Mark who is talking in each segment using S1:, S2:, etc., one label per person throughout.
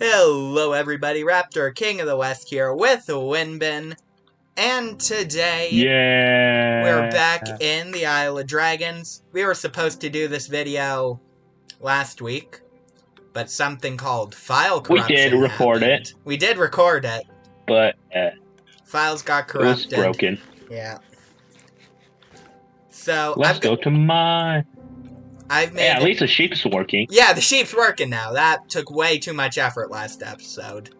S1: Hello everybody, Raptor King of the West here with Winbin, and today we're
S2: Yeah.
S1: back in the Isle of Dragons. We were supposed to do this video last week, but something called file
S2: We did
S1: corruption
S2: record
S1: happened.
S2: it,
S1: We did record it.
S2: but
S1: Files got
S2: it was
S1: corrupted.
S2: broken.
S1: Yeah. So
S2: Let's go to mine.
S1: I've made
S2: Yeah, at least the sheep's working.
S1: Yeah, the sheep's working now. That took way too much effort last episode.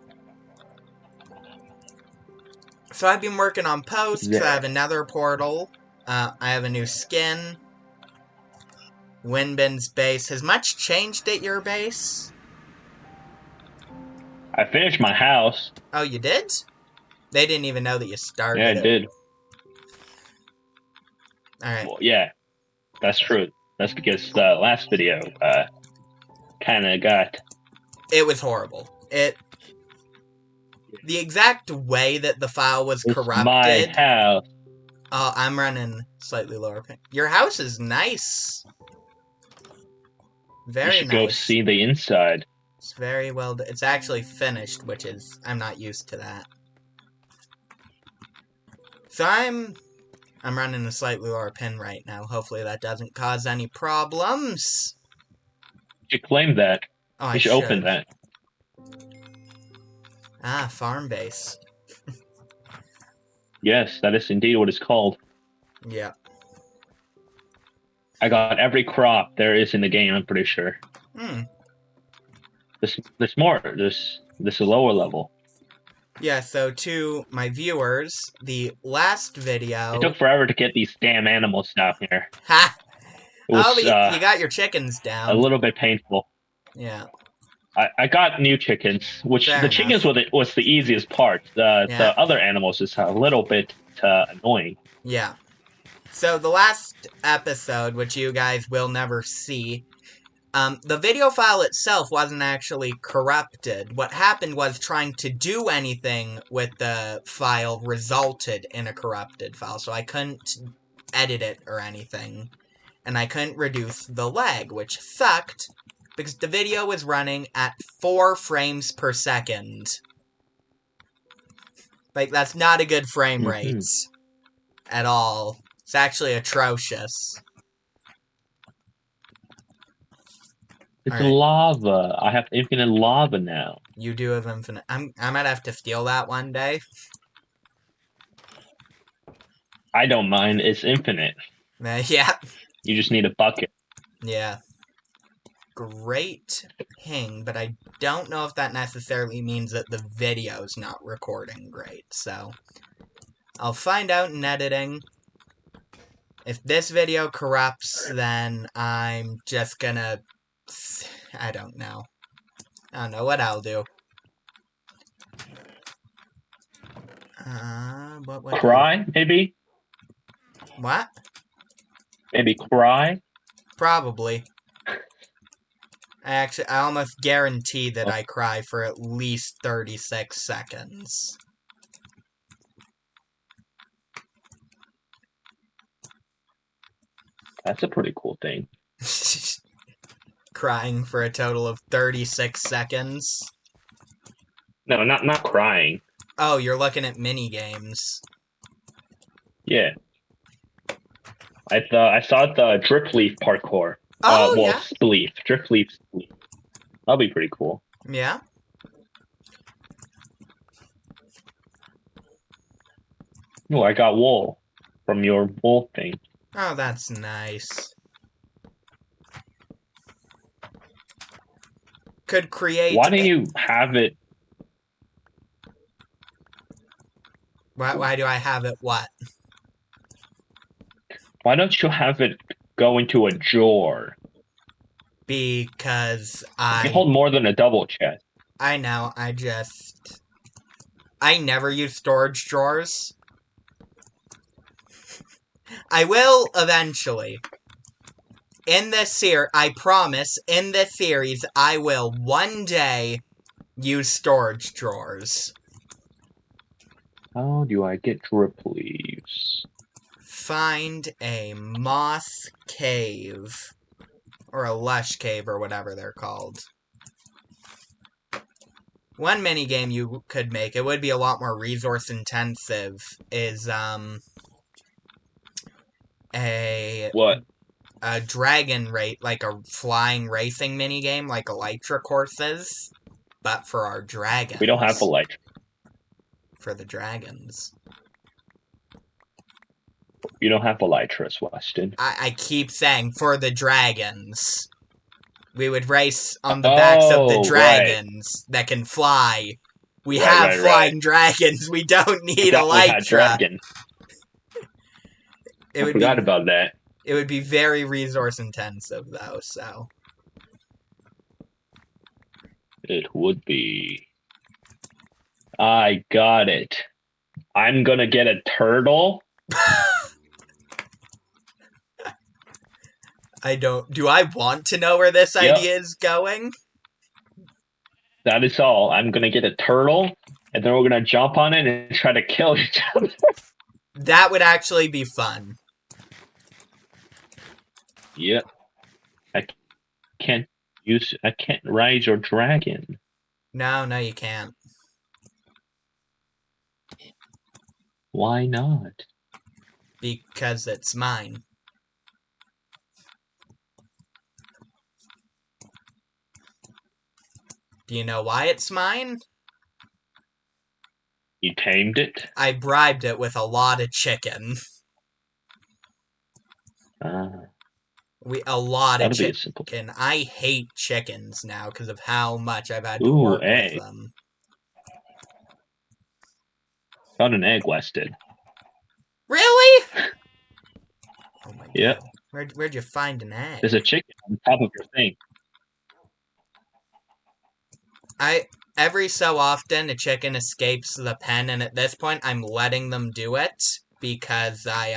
S1: So I've been working on posts.
S2: Yeah.
S1: I have another portal. I have a new skin. Winbin's base. Has much changed at your base?
S2: I finished my house.
S1: Oh, you did? They didn't even know that you started
S2: Yeah, I
S1: it.
S2: did.
S1: Alright.
S2: Well, yeah, that's true. That's because the last video, kind of got...
S1: It was horrible. The exact way that the file was corrupted...
S2: my house.
S1: Oh, I'm running slightly lower ping. Your house is nice. Very nice.
S2: You should go see the inside.
S1: It's very well done. It's actually finished, which is... I'm not used to that. So I'm running a slightly lower pin right now. Hopefully that doesn't cause any problems.
S2: You should claim that.
S1: Oh,
S2: You should open that.
S1: Ah, farm base.
S2: Yes, that is indeed what it's called.
S1: Yeah.
S2: I got every crop there is in the game, I'm pretty sure. There's more. There's a lower level.
S1: Yeah, so to my viewers, the last video...
S2: It took forever to get these damn animals down here.
S1: Ha!
S2: It was,
S1: you got your chickens down.
S2: A little bit painful.
S1: Yeah.
S2: I got new chickens, which
S1: Fair
S2: the
S1: enough.
S2: chickens was the easiest part. The other animals is a little bit annoying.
S1: Yeah. So the last episode, which you guys will never see, the video file itself wasn't actually corrupted. What happened was trying to do anything with the file resulted in a corrupted file, so I couldn't edit it or anything. And I couldn't reduce the lag, which sucked, because the video was running at 4 frames per second. Like, that's not a good frame rate. At all. It's actually atrocious.
S2: It's lava. I have infinite lava now.
S1: You do have infinite. I might have to steal that one day.
S2: I don't mind. It's infinite.
S1: Yeah.
S2: You just need a bucket.
S1: Yeah. Great ping, but I don't know if that necessarily means that the video's not recording great, so... I'll find out in editing. If this video corrupts, then I'm just gonna... I don't know. I don't know what I'll do. What
S2: Cry, maybe?
S1: What?
S2: Maybe cry?
S1: Probably. I almost guarantee that I cry for at least 36 seconds.
S2: That's a pretty cool thing.
S1: Crying for a total of 36 seconds?
S2: No, not crying.
S1: Oh, you're looking at mini-games.
S2: Yeah. I saw the drip leaf parkour.
S1: Oh,
S2: well,
S1: yeah?
S2: spleef. Drip leaf spleef. That'll be pretty cool.
S1: Yeah?
S2: Oh, I got wool from your wool thing.
S1: Oh, that's nice. Could create...
S2: Why don't you have it...
S1: Why do I have it what?
S2: Why don't you have it go into a drawer?
S1: Because
S2: You hold more than a double chest.
S1: I know, I never use storage drawers. I will eventually. In this series, I promise, in this series, I will one day use storage drawers.
S2: How do I get drip leaves?
S1: Find a moss cave. Or a lush cave, or whatever they're called. One mini game you could make, it would be a lot more resource intensive, is a
S2: What?
S1: dragon rate, like a flying racing mini game, like Elytra courses, but for our dragons.
S2: We don't have Elytra.
S1: For the dragons.
S2: You don't have Elytras, Weston.
S1: I keep saying for the dragons. We would race on the backs of the dragons that can fly. We have flying dragons. We don't need Elytra.
S2: I forgot about that.
S1: It would be very resource intensive, though, so.
S2: It would be. I got it. I'm gonna get a turtle.
S1: Do I want to know where this idea is going?
S2: That is all. I'm gonna get a turtle, and then we're gonna jump on it and try to kill each other.
S1: That would actually be fun.
S2: Yep. I can't ride your dragon.
S1: No, you can't.
S2: Why not?
S1: Because it's mine. Do you know why it's mine?
S2: You tamed it?
S1: I bribed it with a lot of chicken. A lot of chicken. I hate chickens now because of how much I've had to work with them.
S2: Found an egg, Weston.
S1: Really? Oh my god. Where'd you find an egg?
S2: There's a chicken on top of your thing.
S1: Every so often a chicken escapes the pen, and at this point I'm letting them do it because I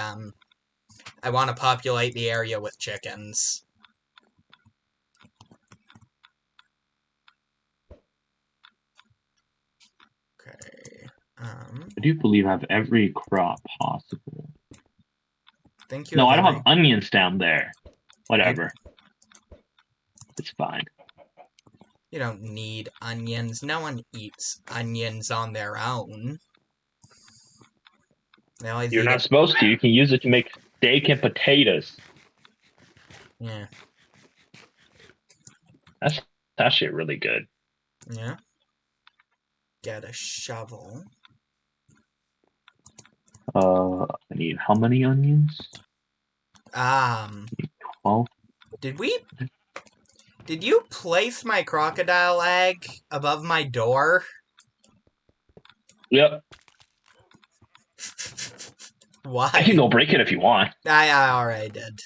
S1: want to populate the area with chickens. Okay.
S2: I do believe I have every crop possible.
S1: I don't
S2: have onions down there. Whatever. It's fine.
S1: You don't need onions. No one eats onions on their own.
S2: You're not supposed to. You can use it to make steak and potatoes.
S1: Yeah.
S2: That's actually really good.
S1: Yeah. Get a shovel.
S2: I need how many onions? 12.
S1: Did you place my crocodile egg above my door?
S2: Yep.
S1: Why?
S2: I can go break it if you want.
S1: I already did.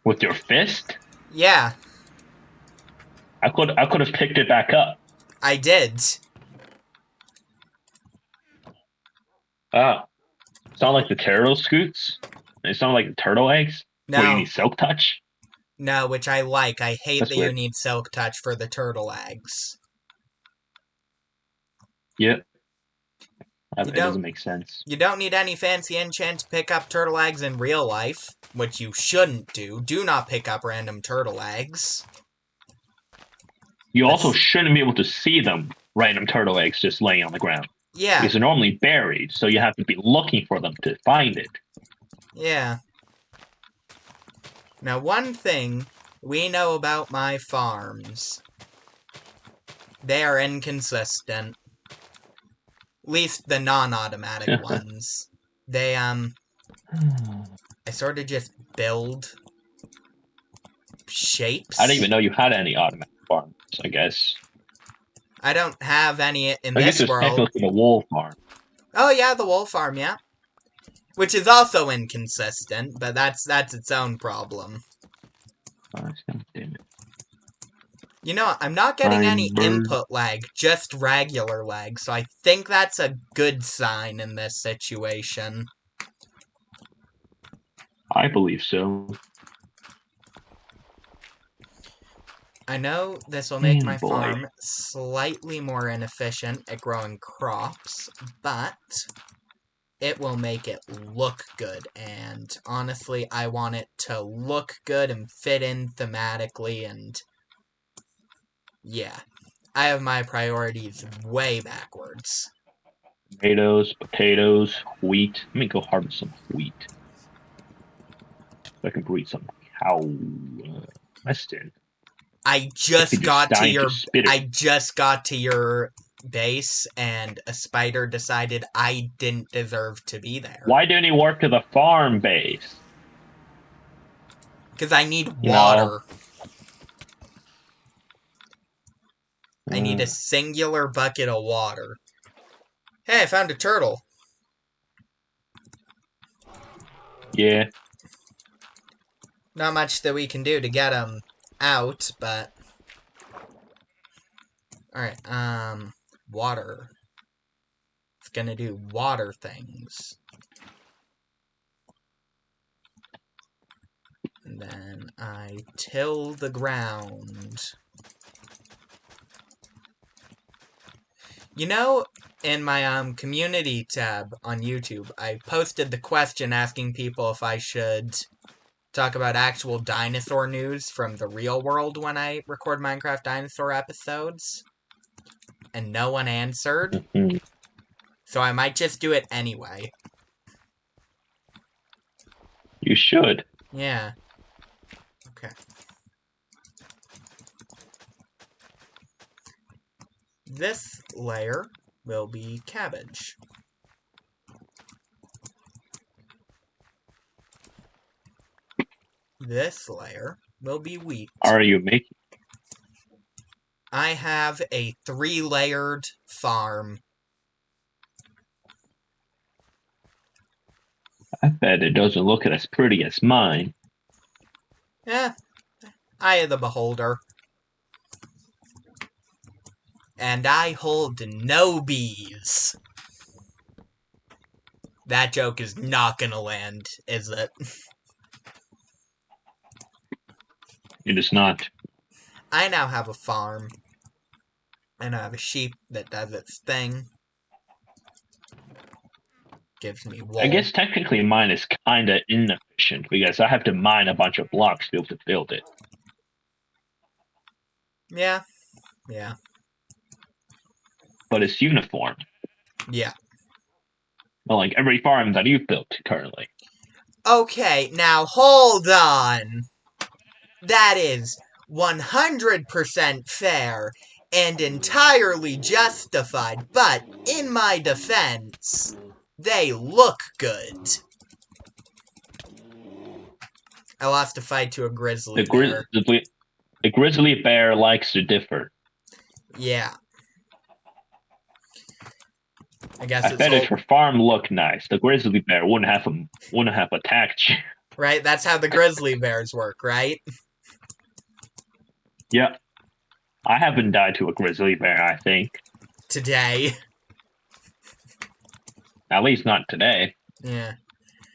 S2: With your fist?
S1: Yeah.
S2: I could have picked it back up.
S1: I did.
S2: Oh. It's not like the turtle scoots? It's not like the turtle eggs?
S1: No.
S2: Where you need silk touch?
S1: No, which I like. I hate that you need silk touch for the turtle eggs.
S2: Yep. It doesn't make sense.
S1: You don't need any fancy enchant to pick up turtle eggs in real life, which you shouldn't do. Do not pick up random turtle eggs.
S2: You also shouldn't be able to see them, random turtle eggs just laying on the ground.
S1: Yeah.
S2: Because they're normally buried, so you have to be looking for them to find it.
S1: Yeah. Now, one thing we know about my farms. They are inconsistent. At least the non-automatic ones. They, I sort of just build shapes.
S2: I didn't even know you had any automatic farms, I guess.
S1: I don't have any in this world.
S2: I guess there's technically the wool farm.
S1: Oh yeah, the wool farm, yeah. Which is also inconsistent, but that's its own problem.
S2: Oh, damn it.
S1: You know, I'm not getting any input lag, just regular lag, so I think that's a good sign in this situation.
S2: I believe so.
S1: I know this will make my farm slightly more inefficient at growing crops, but it will make it look good, and honestly, I want it to look good and fit in thematically, and yeah. I have my priorities way backwards.
S2: Tomatoes, potatoes, wheat. Let me go harvest some wheat. So I can breed some cow. Weston.
S1: I
S2: If you're
S1: just
S2: just
S1: got to
S2: dying to
S1: your
S2: spit
S1: I
S2: it.
S1: just got to your base and a spider decided I didn't deserve to be there.
S2: Why didn't you work to the farm base?
S1: Because I need
S2: You
S1: water.
S2: know.
S1: I need a singular bucket of water. Hey, I found a turtle.
S2: Yeah.
S1: Not much that we can do to get him out, but... Alright, water. It's gonna do water things. And then I till the ground. You know, in my community tab on YouTube, I posted the question asking people if I should talk about actual dinosaur news from the real world when I record Minecraft dinosaur episodes. And no one answered.
S2: Mhm.
S1: So I might just do it anyway.
S2: You should.
S1: Yeah. Okay. This layer will be cabbage. This layer will be wheat.
S2: Are you making?
S1: I have a 3-layered farm.
S2: I bet it doesn't look as pretty as mine.
S1: Eh, eye of the beholder. And I hold no bees. That joke is not gonna land, is it?
S2: It is not.
S1: I now have a farm. And I have a sheep that does its thing. Gives me wool.
S2: I guess technically mine is kind of inefficient because I have to mine a bunch of blocks to be able to build it.
S1: Yeah. Yeah.
S2: But it's uniform.
S1: Yeah.
S2: Well, like every farm that you've built currently.
S1: Okay, now hold on. That is 100% fair and entirely justified, but in my defense, they look good. I lost a fight to a grizzly bear.
S2: The grizzly bear likes to differ.
S1: Yeah. I guess
S2: I
S1: it's
S2: bet if your farm looked nice, the grizzly bear wouldn't have attacked you.
S1: right. That's how the grizzly bears work, right?
S2: Yep. I haven't died to a grizzly bear, I think.
S1: Today.
S2: At least not today.
S1: Yeah.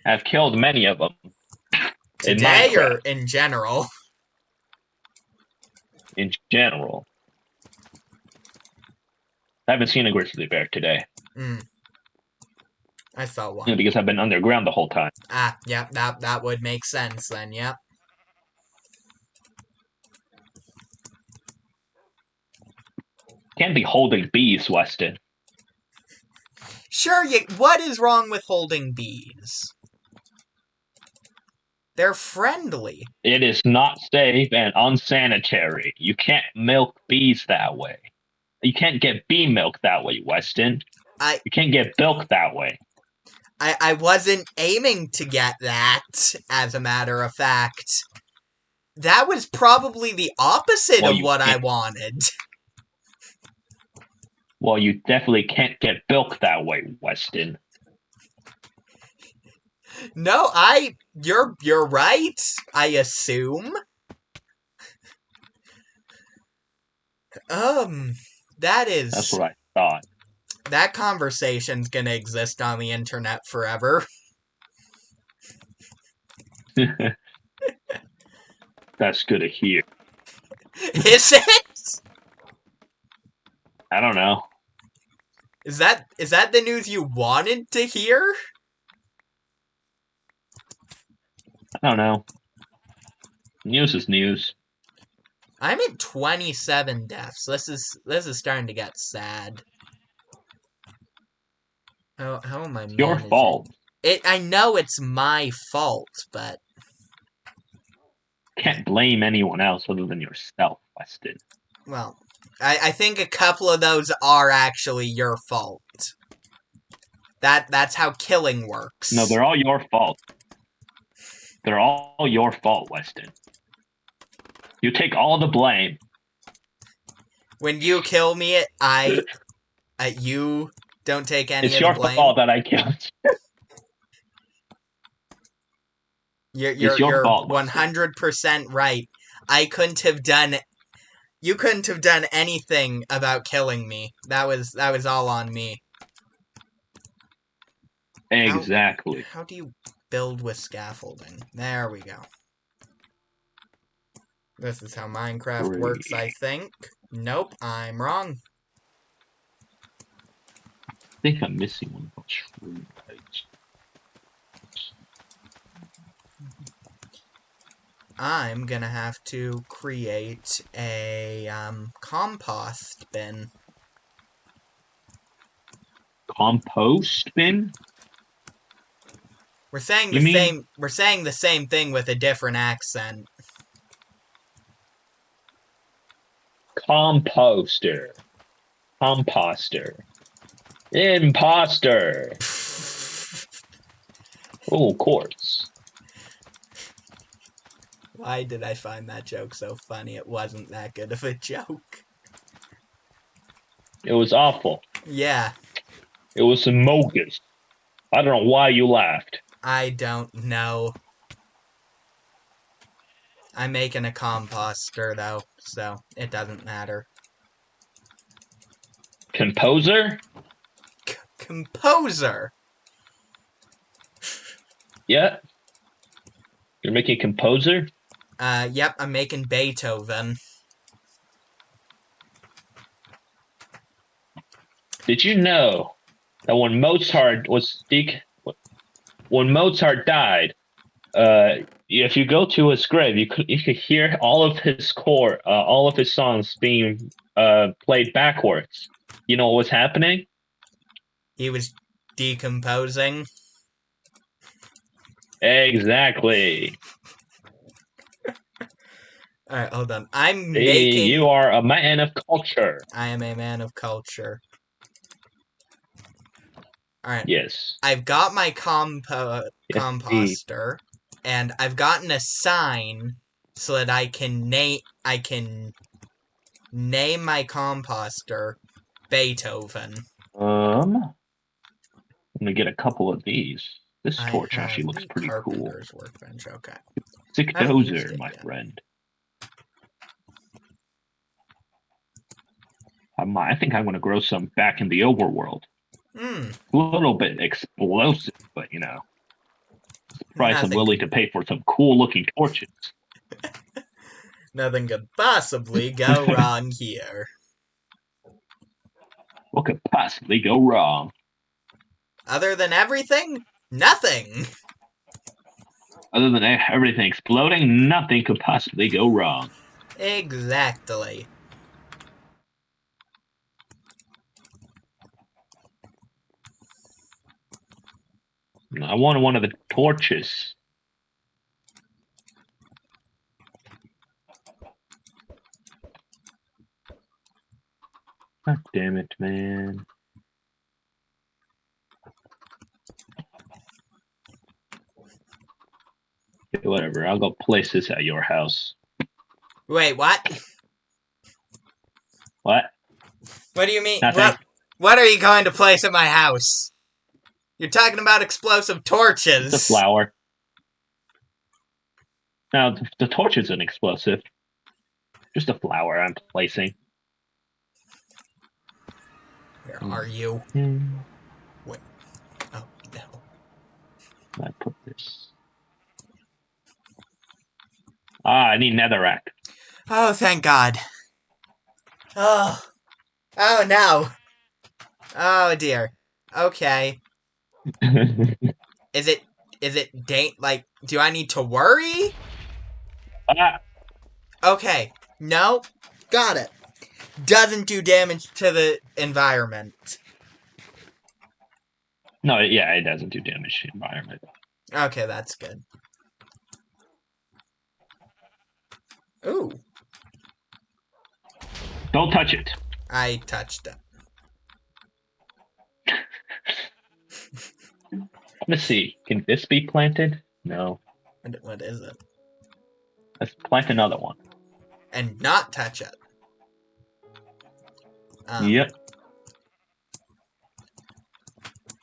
S2: I've killed many of them.
S1: Today or in general?
S2: In general. I haven't seen a grizzly bear today.
S1: I saw one.
S2: Yeah, because I've been underground the whole time.
S1: Ah, yep, that would make sense then, yep.
S2: Can't be holding bees, Weston.
S1: Sure, what is wrong with holding bees? They're friendly.
S2: It is not safe and unsanitary. You can't milk bees that way. You can't get bee milk that way, Weston. You can't get milk that way.
S1: I wasn't aiming to get that, as a matter of fact. That was probably the opposite of what I wanted.
S2: Well, you definitely can't get milk that way, Weston.
S1: No, you're right, I assume.
S2: That's what I thought.
S1: That conversation's gonna exist on the internet forever.
S2: That's good to hear.
S1: Is it?
S2: I don't know.
S1: Is that the news you wanted to hear?
S2: I don't know. News is news.
S1: I'm at 27 deaths. This is starting to get sad. How am I managing?
S2: Your fault.
S1: I know it's my fault, but
S2: Can't blame anyone else other than yourself, Weston.
S1: well, I think a couple of those are actually your fault. That's how killing works.
S2: No, they're all your fault. They're all your fault, Weston. You take all the blame.
S1: When you kill me, you don't take any of the blame.
S2: It's your fault that I killed you.
S1: You're 100% right. You couldn't have done anything about killing me. That was all on me.
S2: Exactly.
S1: How do you build with scaffolding? There we go. This is how Minecraft works, I think. Nope, I'm wrong.
S2: I think I'm missing one of those shroom lights.
S1: I'm gonna have to create a compost bin.
S2: Compost bin?
S1: We're saying the same thing with a different accent.
S2: Composter. Imposter. Oh, quartz.
S1: Why did I find that joke so funny? It wasn't that good of a joke.
S2: It was awful.
S1: Yeah.
S2: It was mogus. I don't know why you laughed.
S1: I don't know. I'm making a composter, though, so it doesn't matter.
S2: Composer?
S1: Composer!
S2: Yeah. You're making composer?
S1: Yep, I'm making Beethoven.
S2: Did you know that when Mozart died, if you go to his grave, you could hear all of his songs being played backwards. You know what was happening?
S1: He was decomposing.
S2: Exactly.
S1: Alright, hold on. I'm making...
S2: You are a man of culture.
S1: I am a man of culture. Alright.
S2: Yes.
S1: I've got my composter, and I've gotten a sign so that I can name my composter Beethoven.
S2: I'm gonna get a couple of these. This torch actually looks pretty cool.
S1: Workbench. Okay.
S2: Sick dozer, my friend. I think I'm gonna grow some back in the overworld. A little bit explosive, but you know, price I'm willing to pay for some cool-looking torches.
S1: Nothing could possibly go wrong here.
S2: What could possibly go wrong?
S1: Other than everything, nothing.
S2: Other than everything exploding, nothing could possibly go wrong.
S1: Exactly.
S2: I want one of the torches. God damn it, man. Okay, whatever, I'll go place this at your house.
S1: Wait, what?
S2: What?
S1: What do you mean?
S2: Nothing.
S1: What are you going to place at my house? You're talking about explosive torches.
S2: It's a flower. Now, the torch isn't explosive. Just a flower I'm placing.
S1: Where are you? Wait. Oh, no.
S2: I put this. I need netherrack.
S1: Oh, thank God. Oh. Oh, no. Oh, dear. Okay. Is it do I need to worry? Okay. No? Got it. Doesn't do damage to the environment.
S2: No, yeah, it doesn't do damage to the environment.
S1: Okay, that's good. Ooh.
S2: Don't touch it.
S1: I touched it.
S2: Let's see. Can this be planted? No.
S1: What is it?
S2: Let's plant another one.
S1: And not touch it.
S2: Yep.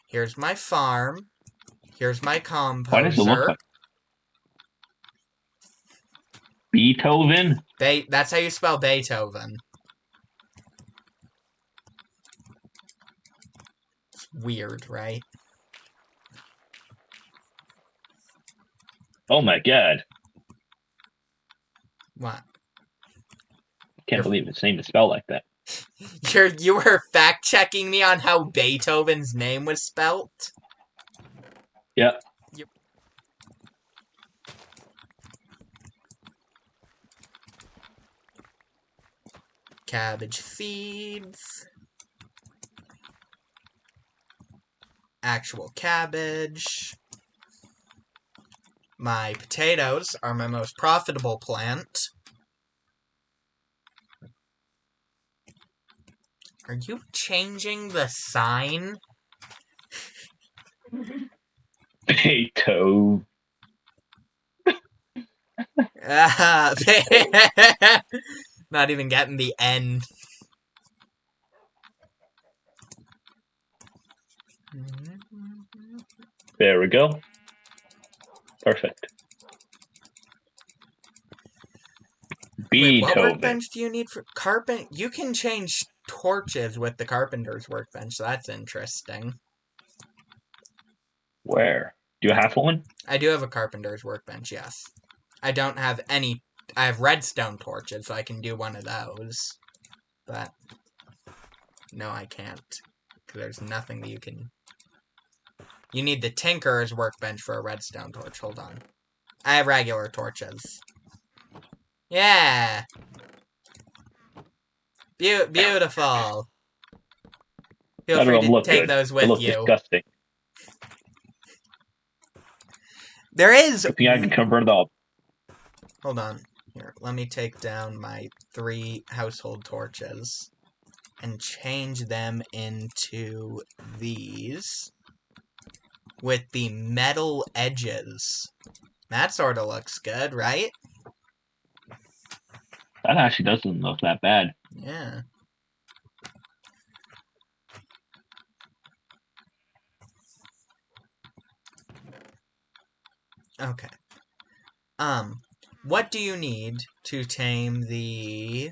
S1: Here's my farm. Here's my
S2: Why does it look
S1: composer.
S2: like Beethoven?
S1: That's how you spell Beethoven. It's weird, right?
S2: Oh my god.
S1: What?
S2: Can't believe his name is spelled like that.
S1: You were fact-checking me on how Beethoven's name was spelt?
S2: Yep.
S1: Cabbage seeds. Actual cabbage. My potatoes are my most profitable plant. Are you changing the sign?
S2: Beethoven.
S1: Not even getting the N.
S2: There we go. Perfect.
S1: Wait, what
S2: Beethoven.
S1: workbench do you need for carpent? You can change torches with the carpenter's workbench. So that's interesting.
S2: Where? Do you have one?
S1: I do have a carpenter's workbench, yes. I don't have any... I have redstone torches, so I can do one of those. But... no, I can't. Because there's nothing that you can... You need the tinkerer's workbench for a redstone torch. Hold on. I have regular torches. Yeah! Beautiful! Feel free to take those with
S2: look
S1: you.
S2: Disgusting.
S1: There is...
S2: I think I can convert them.
S1: Hold on. Here, let me take down my 3 household torches and change them into these with the metal edges. That sort of looks good, right?
S2: That actually doesn't look that bad.
S1: Yeah. Okay. What do you need to tame the,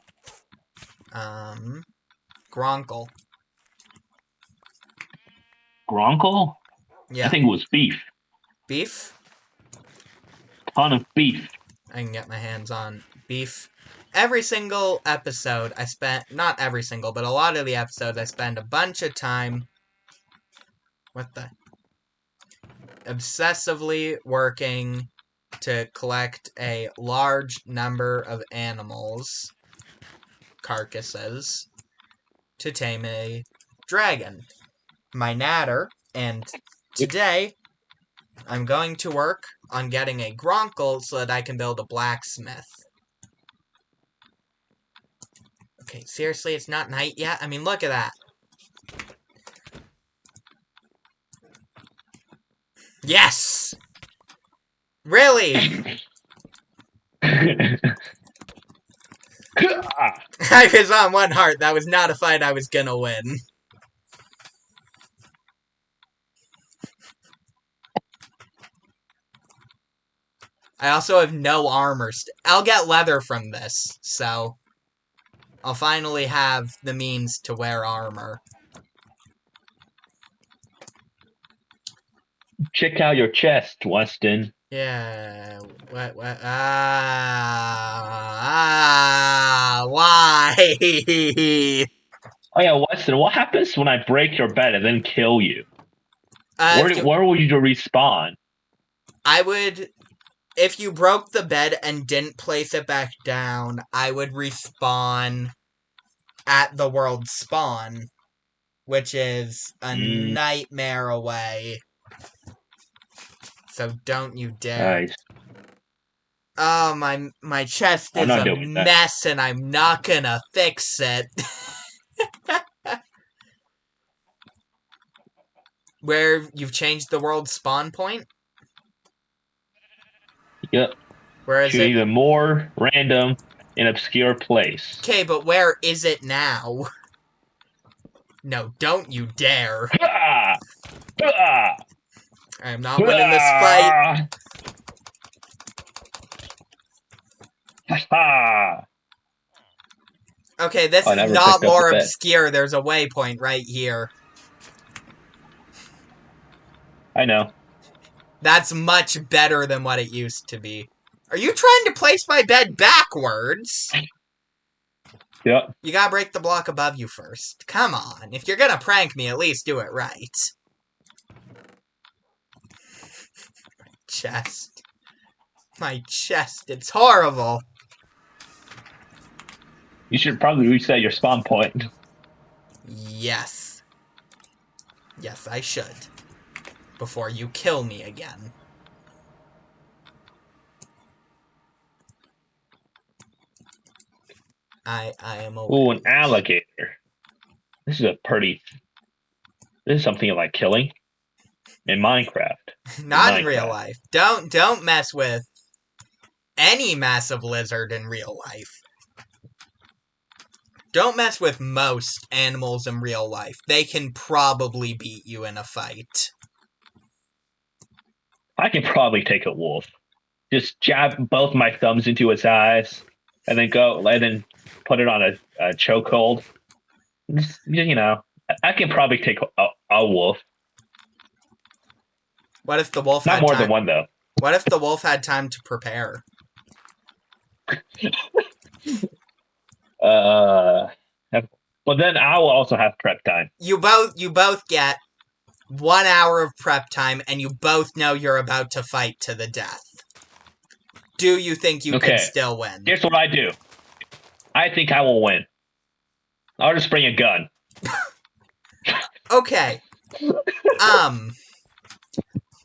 S1: Gronkle?
S2: Gronkle?
S1: Yeah.
S2: I think it was beef.
S1: Beef?
S2: Ton of beef.
S1: I can get my hands on beef. Every single episode I spent, not every single, but a lot of the episodes I spend a bunch of time, obsessively working to collect a large number of animals, carcasses, to tame a dragon. My natter, and today I'm going to work on getting a Gronkle so that I can build a blacksmith. Okay, seriously, it's not night yet? I mean, look at that. Yes! Really? I was on one heart. That was not a fight I was gonna win. I also have no armor. I'll get leather from this, so I'll finally have the means to wear armor.
S2: Check out your chest, Weston.
S1: Yeah. What? Why?
S2: Oh yeah, Weston, what happens when I break your bed and then kill you? Where will you respawn?
S1: I would if you broke the bed and didn't place it back down, I would respawn at the world spawn, which is a nightmare away. So don't you dare.
S2: Nice.
S1: Oh, my chest
S2: I'm
S1: is
S2: not
S1: a
S2: doing that.
S1: mess and I'm not gonna fix it. Where you've changed the world spawn point?
S2: Yep.
S1: Where is
S2: To
S1: it?
S2: even more random and obscure place.
S1: Okay, but where is it now? No, don't you dare.
S2: Ha! Ha!
S1: I am not winning this fight.
S2: Ha!
S1: Okay, this
S2: I
S1: is
S2: never
S1: not
S2: picked up the
S1: more
S2: bed.
S1: obscure. There's a waypoint right here.
S2: I know.
S1: That's much better than what it used to be. Are you trying to place my bed backwards?
S2: Yep.
S1: You gotta break the block above you first. Come on. If you're gonna prank me, at least do it right. Chest. My chest. It's horrible.
S2: You should probably reset your spawn point.
S1: Yes. Yes, I should. Before you kill me again. I am aware.
S2: Ooh, an alligator. This is something you like killing in Minecraft.
S1: Not in real life. Don't mess with any massive lizard in real life. Don't mess with most animals in real life. They can probably beat you in a fight.
S2: I can probably take a wolf. Just jab both my thumbs into its eyes, and then put it on a chokehold. You know, I can probably take a wolf.
S1: What if the wolf
S2: Not
S1: had
S2: more
S1: time?
S2: than one though.
S1: What if the wolf had time to prepare?
S2: But then I will also have prep time.
S1: You both get 1 hour of prep time, and you both know you're about to fight to the death. Do you think you could still win?
S2: Here's what I do. I think I will win. I'll just bring a gun.
S1: Okay.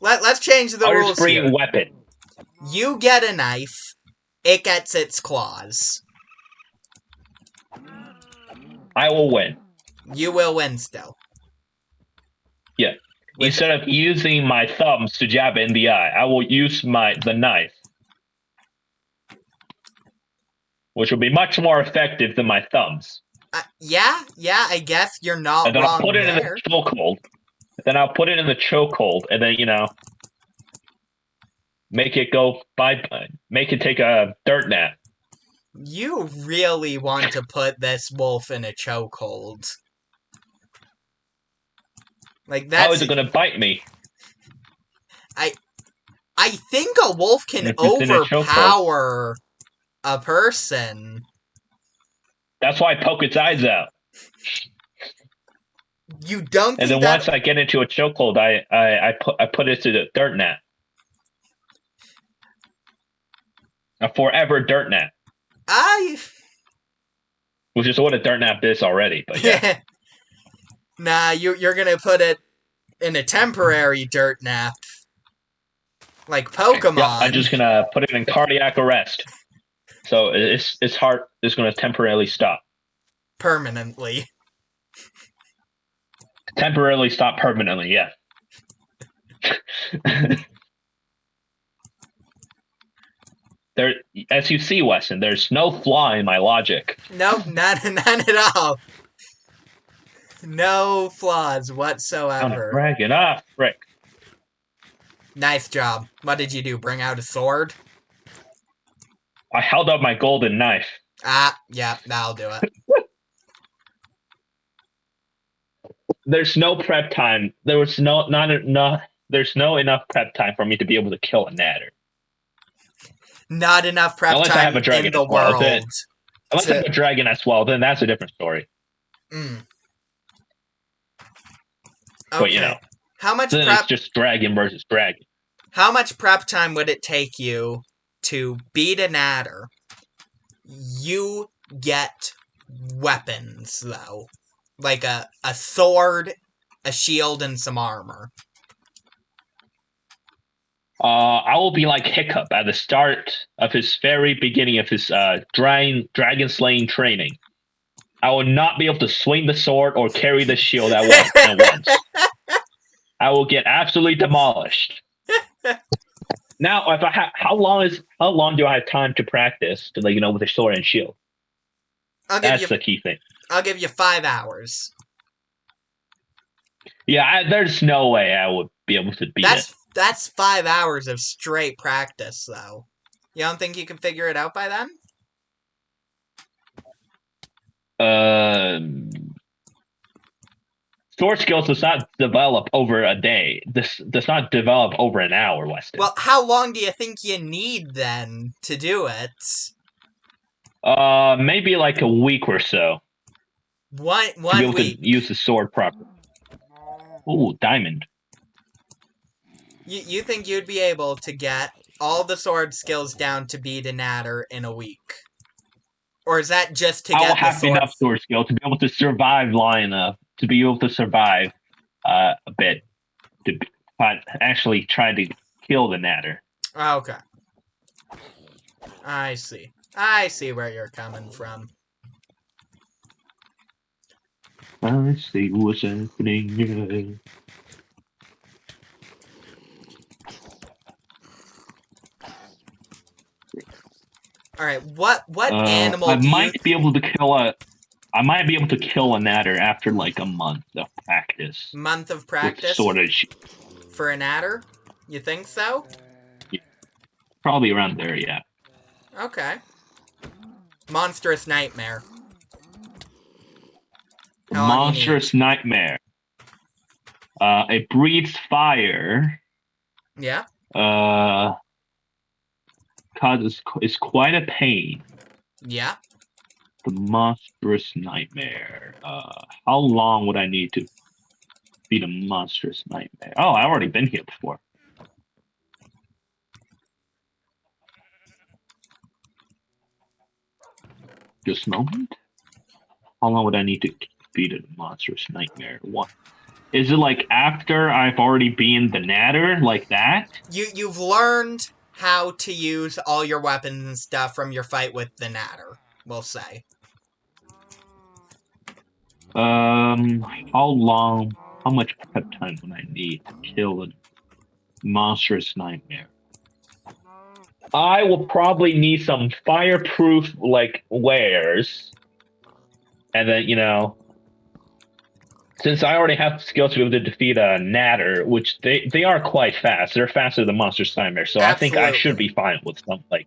S1: Let's change the
S2: I'll
S1: rules
S2: just bring
S1: here.
S2: a weapon.
S1: You get a knife. It gets its claws.
S2: I will win.
S1: You will win still.
S2: Yeah. Instead of using my thumbs to jab it in the eye, I will use the knife, which will be much more effective than my thumbs.
S1: Yeah, I guess you're not
S2: and then
S1: wrong
S2: I'll put it
S1: there.
S2: in the chokehold. Then I'll put it in the chokehold, and then make it take a dirt nap.
S1: You really want to put this wolf in a chokehold. Like that's.
S2: How is it going to bite me?
S1: I think a wolf can overpower a person.
S2: That's why I poke its eyes out.
S1: You don't think
S2: and then
S1: that...
S2: once I get into a chokehold, I put it to the dirt nap. A forever dirt nap. Which is what a dirt nap is already, but yeah.
S1: Nah, you're gonna put it in a temporary dirt nap. Like Pokemon.
S2: Yeah, I'm just gonna put it in cardiac arrest. So its heart is gonna temporarily stop.
S1: Permanently.
S2: Temporarily stop permanently, yeah. There, as you see, Weston, there's no flaw in my logic.
S1: Nope, none at all. No flaws whatsoever.
S2: Bragging off, frick.
S1: Nice job. What did you do? Bring out a sword?
S2: I held up my golden knife.
S1: Yeah, that'll do it.
S2: There's no prep time. There's no enough prep time for me to be able to kill a natter.
S1: Not enough prep
S2: unless
S1: time
S2: I have a dragon
S1: in the
S2: well,
S1: world.
S2: Unless I have a dragon as well, then that's a different story.
S1: Okay.
S2: But
S1: How much
S2: then
S1: prep?
S2: it's just dragon versus dragon.
S1: How much prep time would it take you to beat an adder? You get weapons, though. Like a sword, a shield, and some armor.
S2: I will be like Hiccup at the start of his very beginning of his dragon slaying training. I will not be able to swing the sword or carry the shield at once. I will get absolutely demolished. Now, if how long do I have time to practice to with the sword and shield? That's the key thing.
S1: I'll give you 5 hours.
S2: Yeah, there's no way I would be able to beat it.
S1: That's 5 hours of straight practice, though. You don't think you can figure it out by then?
S2: Sword skills does not develop over a day. This does not develop over an hour, Weston.
S1: Well, how long do you think you need, then, to do it?
S2: Maybe like a week or so.
S1: One
S2: to be able
S1: week.
S2: to use the sword properly. Ooh, diamond.
S1: You think you'd be able to get all the sword skills down to beat an adder in a week? Or is that just to get the sword?
S2: I will have enough sword skill to be able to survive long enough to be able to survive a bit. But actually try to kill the adder.
S1: Okay. I see. I see where you're coming from.
S2: I see what's happening.
S1: All right, what animal
S2: I might be able to kill an adder after like a month of practice.
S1: Month of practice? For an adder? You think so?
S2: Yeah. Probably around there, yeah.
S1: Okay. Monstrous Nightmare.
S2: Monstrous Nightmare. It breathes fire.
S1: Yeah.
S2: It's quite a pain.
S1: Yeah.
S2: The Monstrous Nightmare. How long would I need to beat a Monstrous Nightmare? Oh, I've already been here before. Just a moment. How long would I need to beat a Monstrous Nightmare? What? Is it like after I've already been the Natter, like that?
S1: You've learned how to use all your weapons and stuff from your fight with the Natter, we'll say.
S2: How much prep time would I need to kill a Monstrous Nightmare? I will probably need some fireproof like wares. And then, since I already have the skills to be able to defeat a Natter, which they are quite fast. They're faster than Monstrous Nightmare, so
S1: Absolutely.
S2: I think I should be fine with something.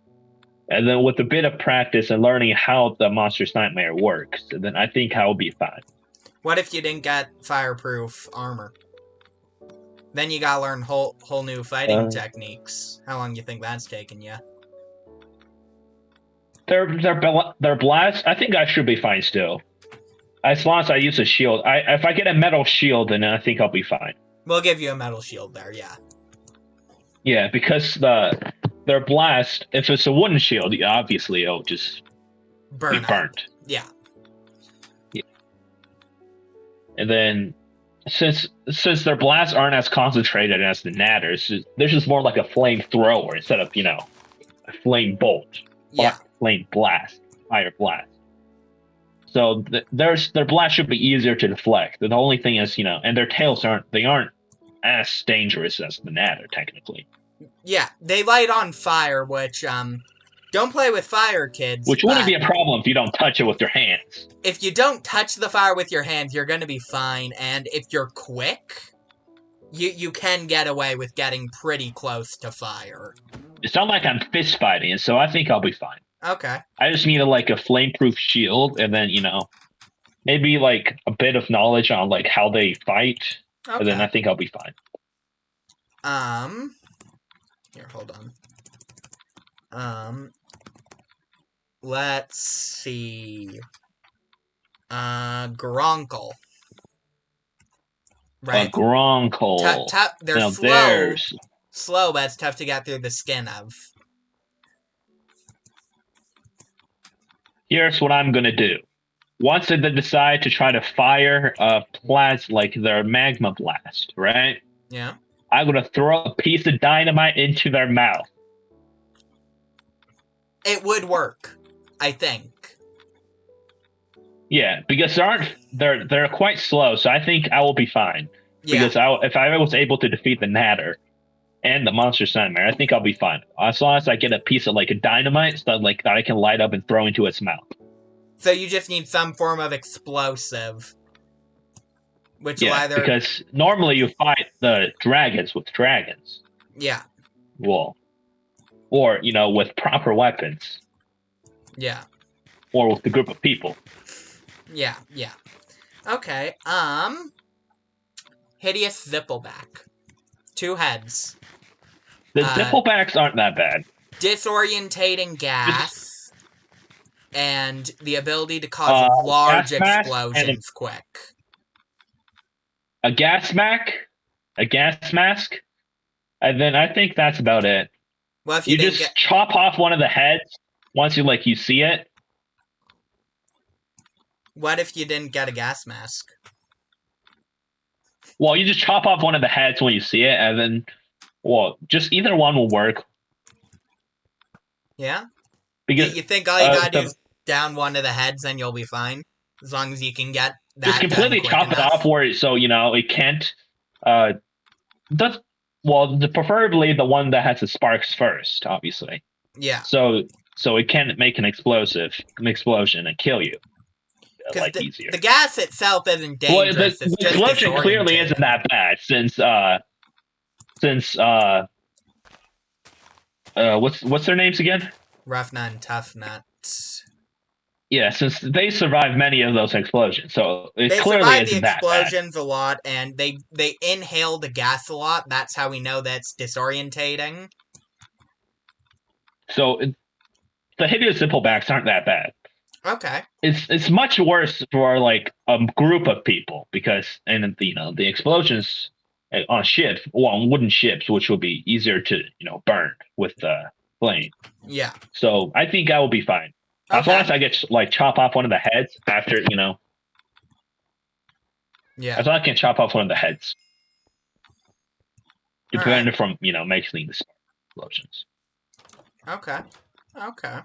S2: And then with a bit of practice and learning how the Monstrous Nightmare works, then I think I will be fine.
S1: What if you didn't get fireproof armor? Then you gotta learn whole new fighting techniques. How long do you think that's taken you?
S2: Their blast, I think I should be fine still. As long as I use a shield. If I get a metal shield, then I think I'll be fine.
S1: We'll give you a metal shield there, yeah.
S2: Yeah, because their blast, if it's a wooden shield, obviously it'll just be burnt.
S1: Yeah.
S2: And then since their blasts aren't as concentrated as the Natters, they're just more like a flame thrower instead of a flame bolt.
S1: Yeah.
S2: Flame blast, fire blast. So their blast should be easier to deflect. The only thing is, and their tails aren't as dangerous as the Natter technically.
S1: Yeah, they light on fire, which don't play with fire, kids.
S2: Which wouldn't be a problem if you don't touch it with your hands.
S1: If you don't touch the fire with your hands, you're gonna be fine. And if you're quick, you can get away with getting pretty close to fire.
S2: It's not like I'm fist fighting, so I think I'll be fine.
S1: Okay.
S2: I just need a flameproof shield, and then maybe like a bit of knowledge on like how they fight, okay. And then I think I'll be fine.
S1: Here, hold on. Let's see. Gronkle.
S2: Right. Gronkle.
S1: They're slow. slow, but it's tough to get through the skin of.
S2: Here's what I'm gonna do. Once they decide to try to fire a like their magma blast, right?
S1: Yeah.
S2: I'm gonna throw a piece of dynamite into their mouth.
S1: It would work, I think.
S2: Yeah, because they're quite slow, so I think I will be fine.
S1: Yeah.
S2: Because if I was able to defeat the Natter and the Monstrous Nightmare, I think I'll be fine. As long as I get a piece of like a dynamite stuff like that I can light up and throw into its mouth.
S1: So you just need some form of explosive. Which will
S2: Yeah,
S1: either...
S2: because normally you fight the dragons with dragons.
S1: Yeah.
S2: Well, or, with proper weapons.
S1: Yeah.
S2: Or with a group of people.
S1: Yeah, yeah. Okay, Hideous Zippleback. 2 heads.
S2: The Zipplebacks aren't that bad.
S1: Disorientating gas. And the ability to cause large explosions quick.
S2: A gas mask, and then I think that's about it.
S1: Well, if
S2: you just chop off one of the heads once you see it.
S1: What if you didn't get a gas mask?
S2: Well, you just chop off one of the heads when you see it, and then, just either one will work.
S1: Yeah?
S2: Because
S1: you think all you gotta do is down one of the heads and you'll be fine? As long as you can get that
S2: just completely chop it off so, it can't... preferably the one that has the sparks first, obviously.
S1: Yeah.
S2: So it can make an explosion and kill you. Easier.
S1: The gas itself isn't dangerous.
S2: The explosion clearly isn't that bad since what's their names again?
S1: Rough Nut and Tough Nut.
S2: Yeah, since they survived many of those explosions, so it clearly isn't that bad. They survived the
S1: explosions a lot, and they inhale the gas a lot. That's how we know that it's disorientating.
S2: So the hideous Zipplebacks aren't that bad.
S1: Okay.
S2: It's much worse for like a group of people because the explosions on ships, on wooden ships, which will be easier to burn with the flame.
S1: Yeah.
S2: So I think I will be fine. Okay. As long as I get chop off one of the heads after
S1: Yeah.
S2: As long as I can chop off one of the heads to prevent it from making the explosions.
S1: Okay. Okay.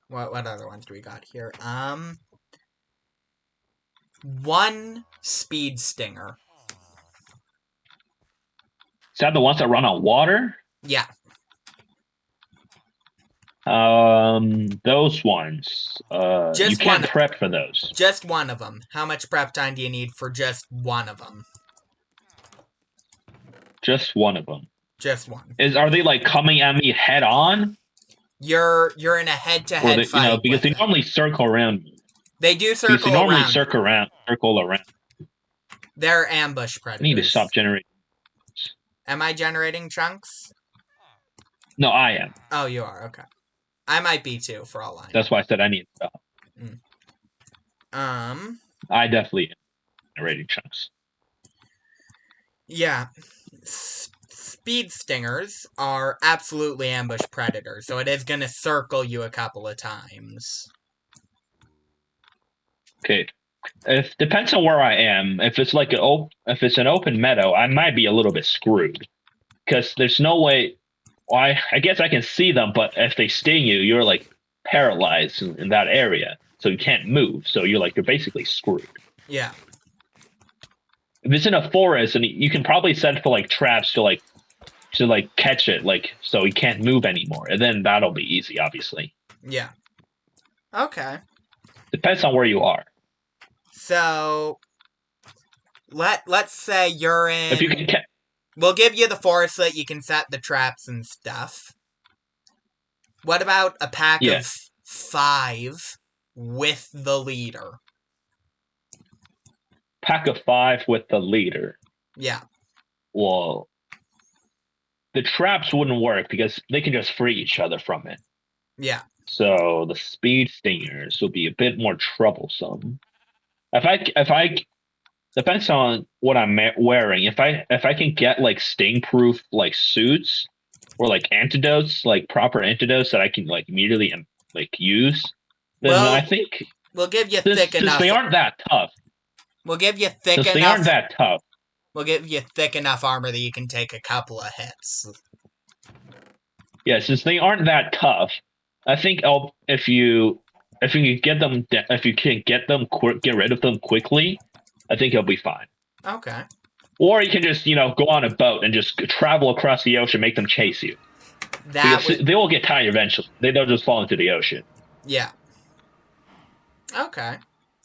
S1: What other ones do we got here? 1 speed stinger.
S2: Is that the ones that run on water?
S1: Yeah.
S2: Those ones. You can't prep for those.
S1: Just one of them. How much prep time do you need for just one of them?
S2: Just one of them.
S1: Just one.
S2: Are they coming at me head on?
S1: You're in a head-to-head fight.
S2: Because they normally circle around me.
S1: They do circle around. They normally
S2: circle around.
S1: They're ambush predators.
S2: I need to stop generating.
S1: Am I generating chunks?
S2: No, I am.
S1: Oh, you are. Okay. I might be too, for all I know.
S2: That's why I said I need to stop. I definitely am generating chunks.
S1: Yeah. Speed stingers are absolutely ambush predators, so it is going to circle you a couple of times.
S2: Okay. It depends on where I am. If it's if it's an open meadow, I might be a little bit screwed. Because there's no way... Well, I guess I can see them, but if they sting you, you're paralyzed in that area. So you can't move. So you're basically screwed.
S1: Yeah.
S2: If it's in a forest, and you can probably set for traps to catch it, so he can't move anymore, and then that'll be easy, obviously.
S1: Yeah. Okay.
S2: Depends on where you are.
S1: So, let's say you're in.
S2: If you can,
S1: we'll give you the forest so that you can set the traps and stuff. What about a pack of 5 with the leader?
S2: Pack of 5 with the leader.
S1: Yeah.
S2: Well, the traps wouldn't work because they can just free each other from it.
S1: Yeah.
S2: So the speed stingers will be a bit more troublesome. If depends on what I'm wearing. If I can get like sting proof like suits or like antidotes, like proper antidotes that I can like immediately like use, then I
S1: Well,
S2: think
S1: we'll give you
S2: since
S1: thick
S2: since
S1: enough.
S2: they aren't that tough,
S1: We'll give you thick
S2: since they aren't
S1: enough.
S2: that tough,
S1: We'll give you thick enough armor that you can take a couple of hits.
S2: yeah, since they aren't that tough, I think if you can get them if you can get rid of them quickly, I think you'll be fine.
S1: Okay.
S2: Or you can just go on a boat and just travel across the ocean, make them chase you
S1: That
S2: because
S1: would.
S2: they will get tired eventually. They'll just fall into the ocean.
S1: Yeah. Okay.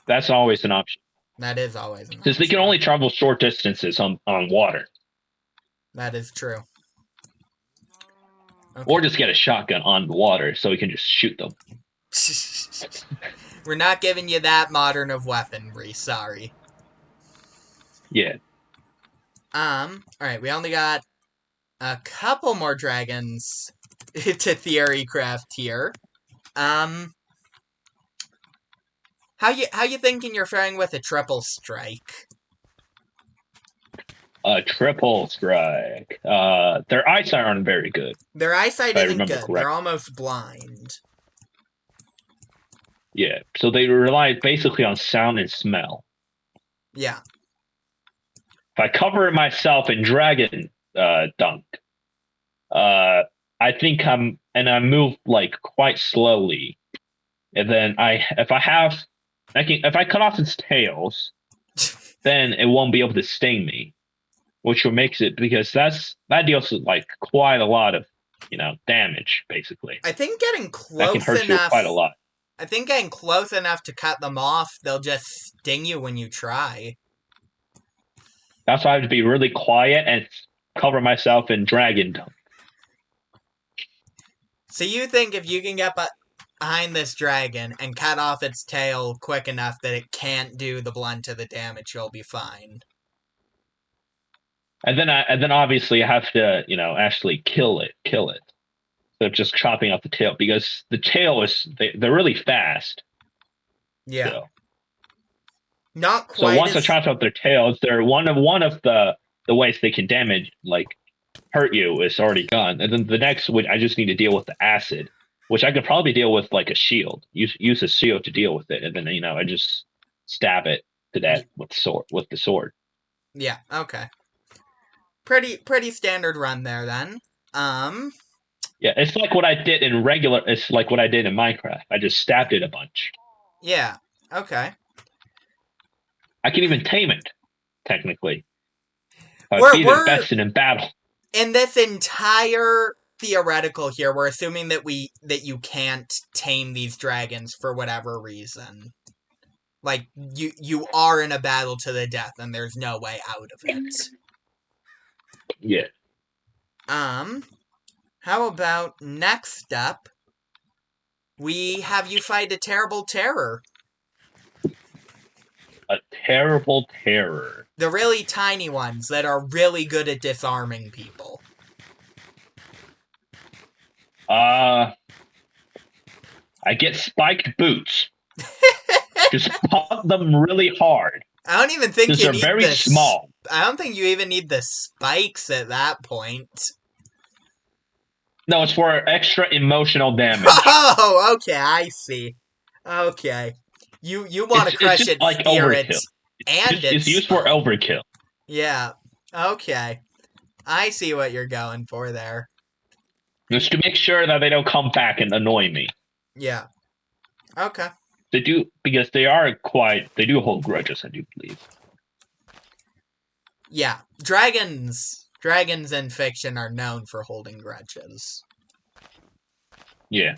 S2: That's always an option
S1: That is always an
S2: since they can
S1: option.
S2: only travel short distances on water,
S1: That is true.
S2: or
S1: Okay.
S2: just get a shotgun on the water so we can just shoot them.
S1: We're not giving you that modern of weaponry, sorry.
S2: Yeah.
S1: Alright, we only got a couple more dragons to theory craft here. Um, how you thinking you're faring with a triple strike?
S2: A triple strike. Their eyesight aren't very good,
S1: Their eyesight
S2: if I
S1: isn't
S2: remember
S1: good. They're
S2: correctly.
S1: almost blind.
S2: Yeah, so they rely basically on sound and smell.
S1: Yeah.
S2: If I cover myself in dragon dunk, I think I move like quite slowly, and then if I cut off its tails, then it won't be able to sting me, which will makes it because that deals with like quite a lot of damage basically.
S1: I think getting
S2: That can
S1: close
S2: hurt you
S1: enough.
S2: quite a lot.
S1: I think getting close enough to cut them off, they'll just sting you when you try.
S2: That's why I have to be really quiet and cover myself in dragon dunk.
S1: So you think if you can get behind this dragon and cut off its tail quick enough that it can't do the blunt of the damage, you'll be fine.
S2: And then obviously I have to, actually kill it. So just chopping off the tail because the tail they're really fast.
S1: Yeah.
S2: So,
S1: Not
S2: so
S1: quite
S2: once I
S1: as.
S2: chop off their tails, they're one of the ways they can damage like hurt you is already gone. And then the next which I just need to deal with the acid, which I could probably deal with like a shield. Use a shield to deal with it, and then I just stab it to death with the sword.
S1: Yeah, okay. Pretty standard run there then.
S2: Yeah, it's like what I did in regular. It's like what I did in Minecraft. I just stabbed it a bunch.
S1: Yeah, okay.
S2: I can even tame it, technically. I
S1: We're
S2: beat it
S1: we're
S2: bested in battle.
S1: in this entire theoretical here, we're assuming that you can't tame these dragons for whatever reason. Like you are in a battle to the death and there's no way out of it.
S2: Yeah.
S1: How about next up we have you fight a terrible terror.
S2: A terrible terror.
S1: The really tiny ones that are really good at disarming people.
S2: I get spiked boots. Just pump them really hard.
S1: I don't even think
S2: Because
S1: you
S2: they're
S1: need
S2: very
S1: this.
S2: small.
S1: I don't think you even need the spikes at that point.
S2: No, it's for extra emotional damage.
S1: Oh, okay, I see. Okay. You want to
S2: It's
S1: crush
S2: just
S1: its
S2: like
S1: spirit
S2: overkill.
S1: and
S2: It's
S1: its
S2: used for
S1: skull.
S2: overkill.
S1: Yeah. Okay. I see what you're going for there.
S2: Just to make sure that they don't come back and annoy me.
S1: Yeah. Okay.
S2: They do because they do hold grudges, I do believe.
S1: Yeah. Dragons in fiction are known for holding grudges.
S2: Yeah.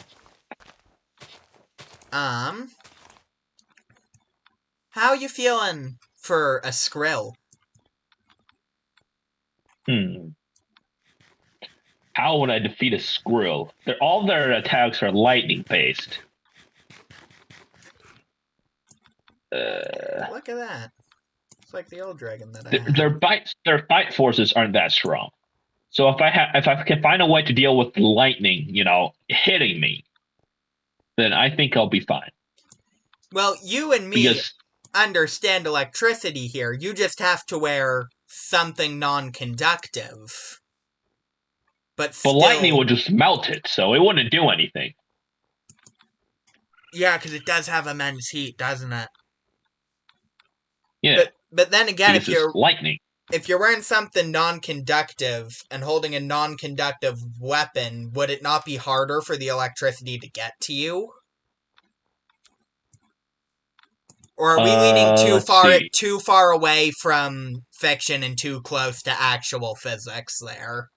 S1: How you feeling for a Skrill?
S2: How would I defeat a squirrel? All their attacks are lightning based.
S1: Look at that. It's like the old dragon that I had.
S2: Their fight forces aren't that strong. So if I can find a way to deal with lightning, hitting me, then I think I'll be fine.
S1: Well, you and me,
S2: Because
S1: understand electricity here. You just have to wear something non-conductive. But
S2: But lightning
S1: still...
S2: would just melt it, so it wouldn't do anything.
S1: Yeah, because it does have immense heat, doesn't it?
S2: Yeah.
S1: But then again,
S2: because it's lightning.
S1: If you're wearing something non-conductive and holding a non-conductive weapon, would it not be harder for the electricity to get to you? Or are we leaning too far away from fiction and too close to actual physics there?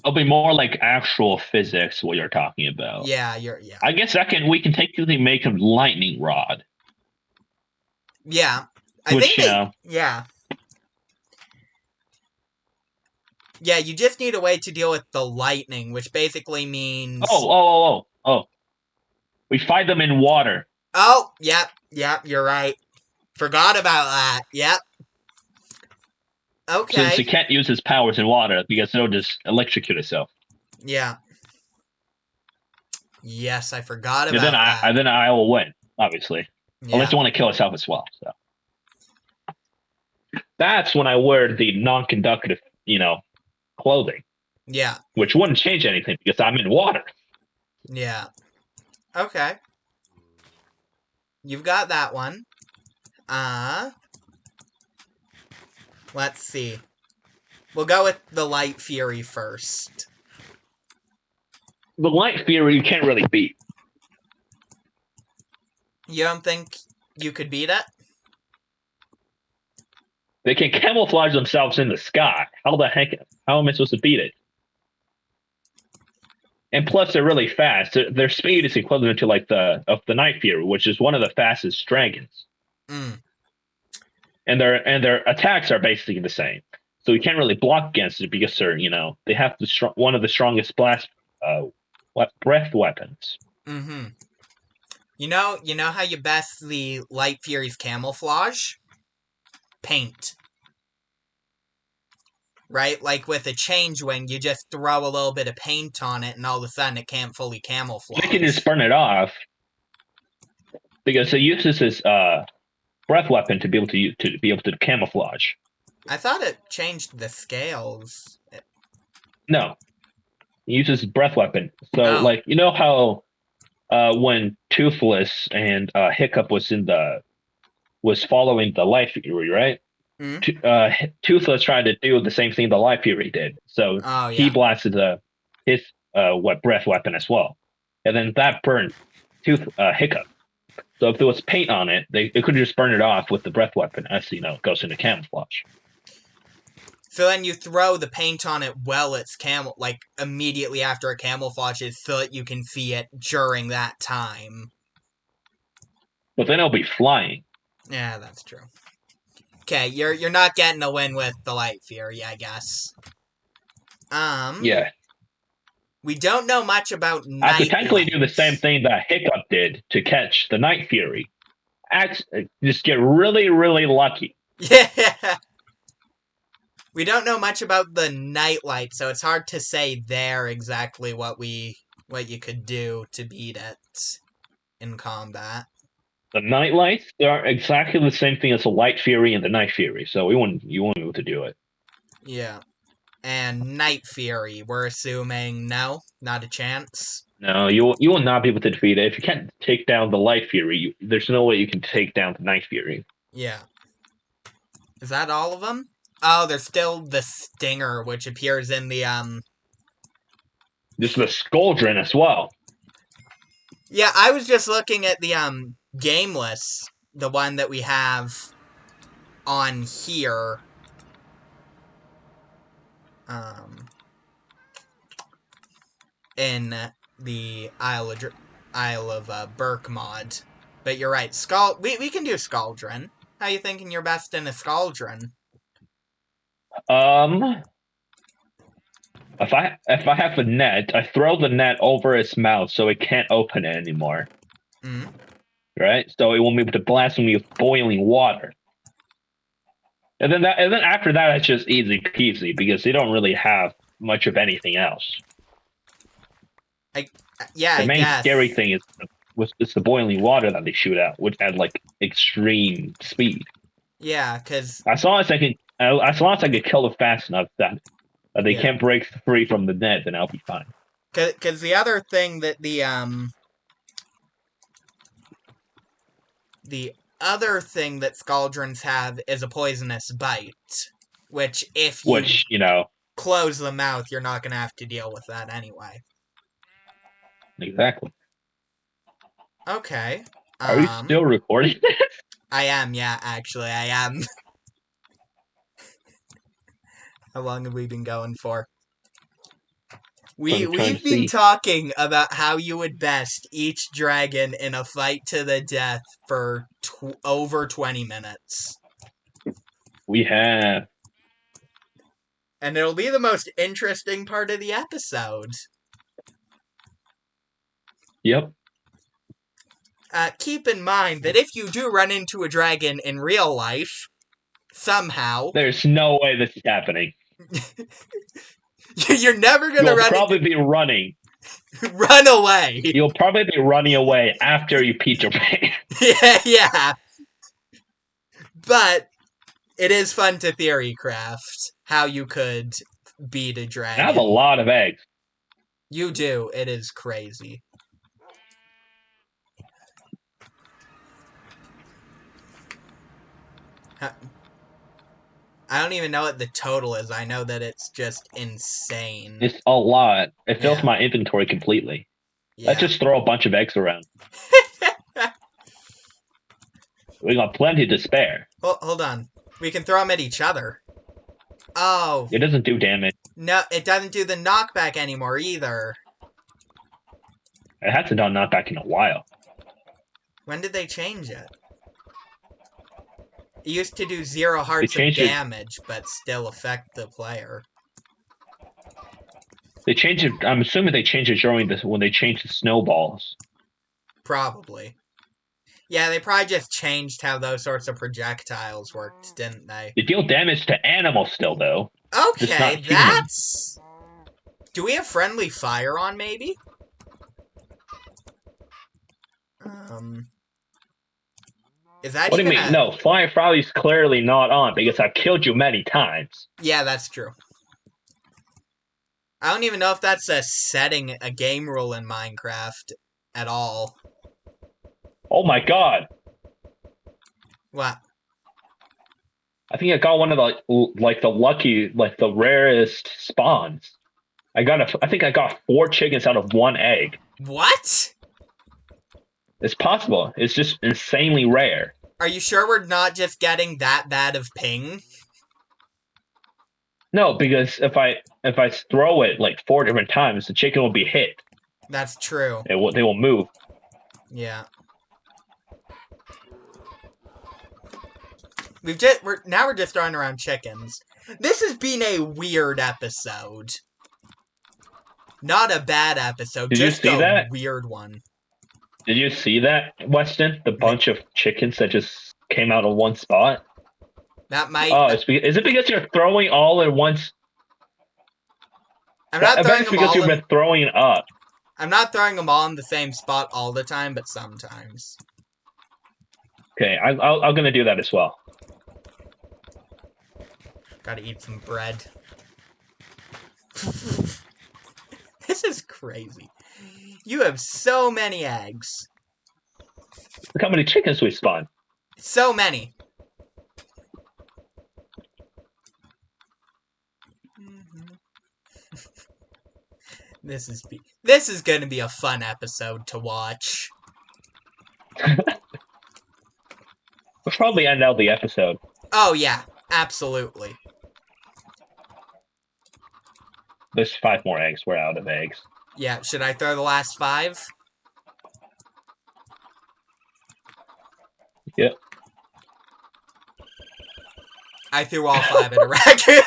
S2: It'll be more like actual physics what you're talking about.
S1: Yeah,
S2: I guess we can technically make a lightning rod.
S1: Yeah. Yeah. Yeah, you just need a way to deal with the lightning, which basically means...
S2: Oh. We fight them in water.
S1: Oh, yep, you're right. Forgot about that, yep. Okay.
S2: Since he can't use his powers in water, because it'll just electrocute itself.
S1: Yeah. Yes, I forgot about that.
S2: And then I will win, obviously.
S1: Yeah.
S2: Unless you want to kill itself as well. So that's when I wear the non-conductive, clothing.
S1: Yeah.
S2: Which wouldn't change anything because I'm in water.
S1: Yeah. Okay. You've got that one. Let's see. We'll go with the Light Fury first.
S2: The Light Fury you can't really beat.
S1: You don't think you could beat it?
S2: They can camouflage themselves in the sky. How am I supposed to beat it? And plus, they're really fast. Their speed is equivalent to the Night Fury, which is one of the fastest dragons.
S1: Mm.
S2: And their attacks are basically the same. So you can't really block against it because they have one of the strongest breath weapons.
S1: Mm-hmm. You know how you best the Light Fury's camouflage? Paint. Right? Like with a change wing, you just throw a little bit of paint on it and all of a sudden it can't fully camouflage.
S2: They can just burn it off. Because it uses his breath weapon to be able to camouflage.
S1: I thought it changed the scales.
S2: No. It uses breath weapon. So you know how when Toothless and Hiccup was following the Light Fury, right? Mm-hmm. Toothless tried to do the same thing the Light Fury did. So he blasted his breath weapon as well. And then that burned Hiccup. So if there was paint on it, they could just burn it off with the breath weapon as goes into camouflage.
S1: So then you throw the paint on it while it's immediately after it camouflages so that you can see it during that time.
S2: But then it'll be flying.
S1: Yeah, that's true. Okay, you're not getting a win with the Light Fury, I guess.
S2: Yeah.
S1: We don't know much about Night
S2: I could technically do the same thing that Hiccup did to catch the Night Fury. Just get really, really lucky.
S1: Yeah. We don't know much about the Nightlight, so it's hard to say there exactly what you could do to beat it in combat.
S2: The Nightlights, they are exactly the same thing as the Light Fury and the Night Fury, so you won't be able to do it.
S1: Yeah. And Night Fury, we're assuming no? Not a chance?
S2: No, you will not be able to defeat it. If you can't take down the Light Fury, there's no way you can take down the Night Fury.
S1: Yeah. Is that all of them? Oh, there's still the Stinger, which appears in the,
S2: There's the Skuldrin as well.
S1: Yeah, I was just looking at the, game list, the one that we have on here. In the Isle of Burke mod. But you're right, we can do Skuldrin. How you thinking you're best in a Skuldrin?
S2: If I have a net, I throw the net over its mouth so it can't open it anymore.
S1: Mm-hmm.
S2: Right? So it won't be able to blast me with boiling water. And then after that, it's just easy peasy because they don't really have much of anything else.
S1: The
S2: main scary thing is it's the boiling water that they shoot out, which at like extreme speed.
S1: Yeah, because
S2: As long as I can kill it fast enough that they
S1: yeah,
S2: can't break free from the net, then I'll be fine.
S1: because the other thing that the other thing that Scaldrons have is a poisonous bite, which if you
S2: Which
S1: close the mouth, you're not gonna have to deal with that anyway.
S2: exactly.
S1: Okay.
S2: Are you still recording?
S1: I am, yeah, actually, I am. How long have we been going for?
S2: I'm trying to
S1: We've been
S2: see.
S1: talking about how you would best each dragon in a fight to the death for over 20 minutes.
S2: We have.
S1: And it'll be the most interesting part of the episode.
S2: Yep.
S1: Keep in mind that if you do run into a dragon in real life, somehow,
S2: There's no way this is happening.
S1: you're never gonna
S2: You'll probably be running.
S1: run away.
S2: You'll probably be running away after you peed your pants.
S1: Yeah. But it is fun to theory craft how you could beat a dragon.
S2: I have a lot of eggs.
S1: You do. It is crazy. I don't even know what the total is. I know that it's just insane.
S2: It's a lot. It fills
S1: Yeah.
S2: my inventory completely.
S1: Yeah.
S2: Let's just throw a bunch of eggs around. We got plenty to spare.
S1: Hold on. We can throw them at each other. Oh.
S2: It doesn't do damage.
S1: No, it doesn't do the knockback anymore either.
S2: It hasn't done knockback in a while.
S1: When did they change it? It used to do 0 hearts of damage, but still affect the player.
S2: They changed it. I'm assuming they changed it during this when they changed the snowballs.
S1: Probably. Yeah, they probably just changed how those sorts of projectiles worked, didn't they?
S2: They deal damage to animals still, though.
S1: Okay, that's... Do we have friendly fire on, maybe? Is that
S2: what do you mean? No, flying Frowley's clearly not on because I've killed you many times.
S1: Yeah, that's true. I don't even know if that's a setting, a game rule in Minecraft at all.
S2: Oh my god.
S1: What?
S2: I think I got one of the rarest spawns. I think I got 4 chickens out of 1 egg.
S1: What?
S2: It's possible. It's just insanely rare.
S1: Are you sure we're not just getting that bad of ping?
S2: No, because if I throw it like 4 different times, the chicken will be hit.
S1: That's true.
S2: They will move.
S1: Yeah. We're just throwing around chickens. This has been a weird episode. Not a bad episode, just a weird one.
S2: Did you see that, Weston? The bunch of chickens that just came out of one spot?
S1: That might...
S2: Oh, is it because you're throwing all at once?
S1: I'm not throwing them
S2: because you've been throwing up.
S1: I'm not throwing them all in the same spot all the time, but sometimes.
S2: Okay, I'm gonna do that as well.
S1: Gotta eat some bread. This is crazy. You have so many eggs.
S2: Look how many chickens we spawned.
S1: So many. This is going to be a fun episode to watch.
S2: We'll probably end out the episode.
S1: Oh yeah, absolutely.
S2: There's 5 more eggs. We're out of eggs.
S1: Yeah, should I throw the last 5?
S2: Yep.
S1: I threw all 5 at a raccoon.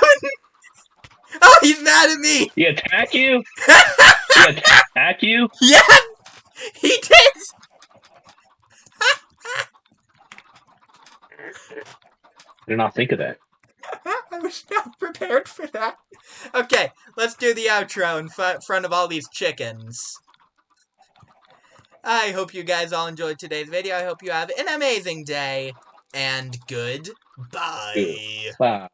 S1: Oh, he's mad at me!
S2: He attack you? He attack you?
S1: Yeah! He did!
S2: Did not think of that.
S1: I was not prepared for that. Okay, let's do the outro in front of all these chickens. I hope you guys all enjoyed today's video. I hope you have an amazing day, and goodbye.
S2: Bye.